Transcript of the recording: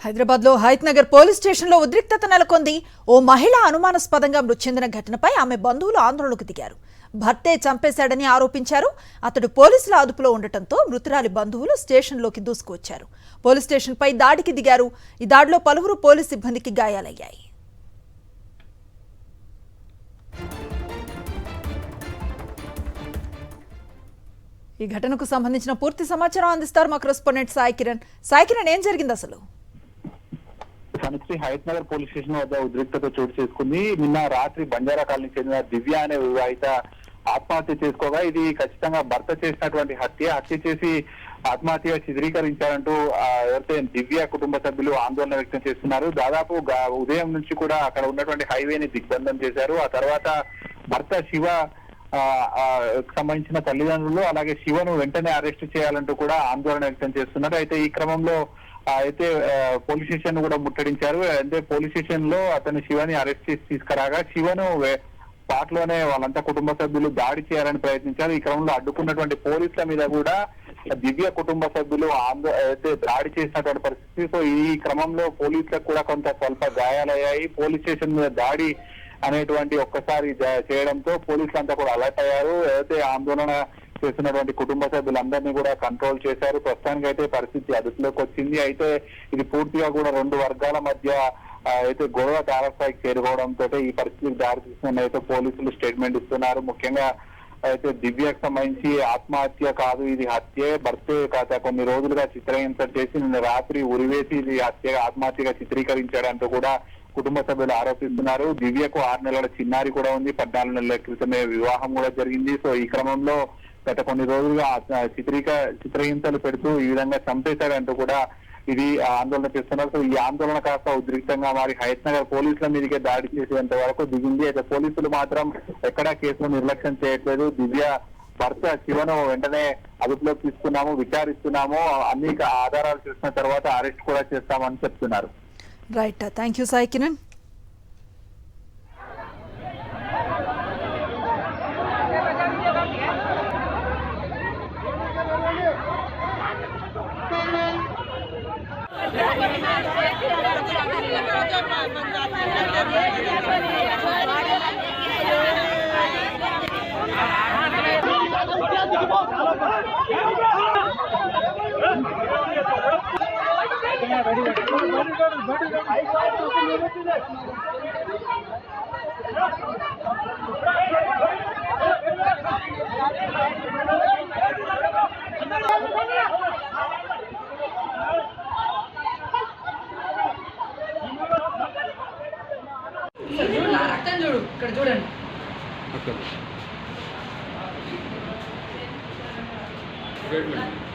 హైదరాబాద్ లో Hayath Nagar police station లో ఉద్రిక్తత నెలకొంది. ఓ మహిళ అనుమానాస్పదంగా మృతి చెందిన ఘటనపై ఆమె బంధువులు ఆందోళనకు దిగారు. భర్తే చంపేశాడని ఆరోపించారు. అతడు పోలీసుల అదుపులో ఉండటంతో మృతురాలి బంధువులు స్టేషన్లోకి దూసుకొచ్చారు. పోలీస్ స్టేషన్ పై దాడికి దిగారు. ఈ దాడిలో పలువురు పోలీస్ సిబ్బందికి గాయాలయ్యాయి. ఈ ఘటనకు సంబంధించిన పూర్తి సమాచారం అందిస్తారు మా కరెస్పాండెంట్ సాయి కిరణ్. సాయి కిరణ్, ఏం జరిగింది అసలు? హైత్ నగర్ పోలీస్ స్టేషన్ వద్ద ఉద్రిక్తత చోటు చేసుకుంది. నిన్న రాత్రి బంజారా కాలనీకి చెందిన దివ్య అనే వివాహిత ఆత్మహత్య చేసుకోగా ఇది ఖచ్చితంగా భర్త చేసినటువంటి హత్య చేసి ఆత్మహత్య చిత్రీకరించారంటూ ఎవరైతే దివ్య కుటుంబ సభ్యులు ఆందోళన వ్యక్తం చేస్తున్నారు. దాదాపు ఉదయం నుంచి కూడా అక్కడ ఉన్నటువంటి హైవేని దిగ్బంధం చేశారు. ఆ తర్వాత భర్త శివ సంబంధించిన తల్లిదండ్రులు అలాగే శివను వెంటనే అరెస్ట్ చేయాలంటూ కూడా ఆందోళన వ్యక్తం చేస్తున్నారు. అయితే ఈ క్రమంలో అయితే పోలీస్ స్టేషన్ కూడా ముట్టడించారు. అంటే పోలీస్ స్టేషన్ లో అతను శివని అరెస్ట్ చేసి తీసుకురాగా శివను స్పాట్ లోనే వాళ్ళంతా కుటుంబ సభ్యులు దాడి చేయాలని ప్రయత్నించారు. ఈ క్రమంలో అడ్డుకున్నటువంటి పోలీసుల మీద కూడా దివ్య కుటుంబ సభ్యులు అయితే దాడి చేసినటువంటి పరిస్థితి. సో ఈ క్రమంలో పోలీసులకు కూడా స్వల్ప గాయాలయ్యాయి. పోలీస్ స్టేషన్ మీద దాడి అనేటువంటి ఒక్కసారి చేయడంతో పోలీసులంతా కూడా అలర్ట్ అయ్యారు. ఏదైతే ఆందోళన చేస్తున్నటువంటి కుటుంబ సభ్యులందరినీ కూడా కంట్రోల్ చేశారు. ప్రస్తుతానికి అయితే పరిస్థితి అదుపులోకి వచ్చింది. అయితే ఇది పూర్తిగా కూడా రెండు వర్గాల మధ్య అయితే గొడవ తారస్థాయికి చేరుకోవడంతో ఈ పరిస్థితికి దారితీస్తుందని అయితే పోలీసులు స్టేట్మెంట్ ఇస్తున్నారు. ముఖ్యంగా అయితే దివ్యకు సంబంధించి ఆత్మహత్య కాదు, ఇది హత్యే. భర్తే కాదు కొన్ని రోజులుగా చిత్రహింస చేసి నిన్న రాత్రి ఉరివేసి ఇది ఆత్మహత్యగా చిత్రీకరించాడంటూ కూడా కుటుంబ సభ్యులు ఆరోపిస్తున్నారు. దివ్యకు 6 నెలల చిన్నారి కూడా ఉంది. 14 నెలల క్రితమే వివాహం కూడా జరిగింది. సో ఈ క్రమంలో గత కొన్ని రోజులుగా చిత్రహింసలు పెడుతూ ఈ విధంగా చంపేశాడంటూ కూడా ఇది ఆందోళన చేస్తున్నారు. సో ఈ ఆందోళన కాస్త ఉద్రిక్తంగా మారి హైత్ నగర్ పోలీసుల మీదకే దాడి చేసేంత వరకు దిగింది. అయితే పోలీసులు మాత్రం ఎక్కడా కేసును నిర్లక్ష్యం చేయట్లేదు. దివ్య భర్త శివను వెంటనే అదుపులోకి తీసుకున్నాము, విచారిస్తున్నాము, అన్ని ఆధారాలు చూసిన తర్వాత అరెస్ట్ కూడా చేస్తామని చెప్తున్నారు. Right, thank you Sai Kiran. రక్తం చూడు, ఇక్కడ చూడండి. Great man.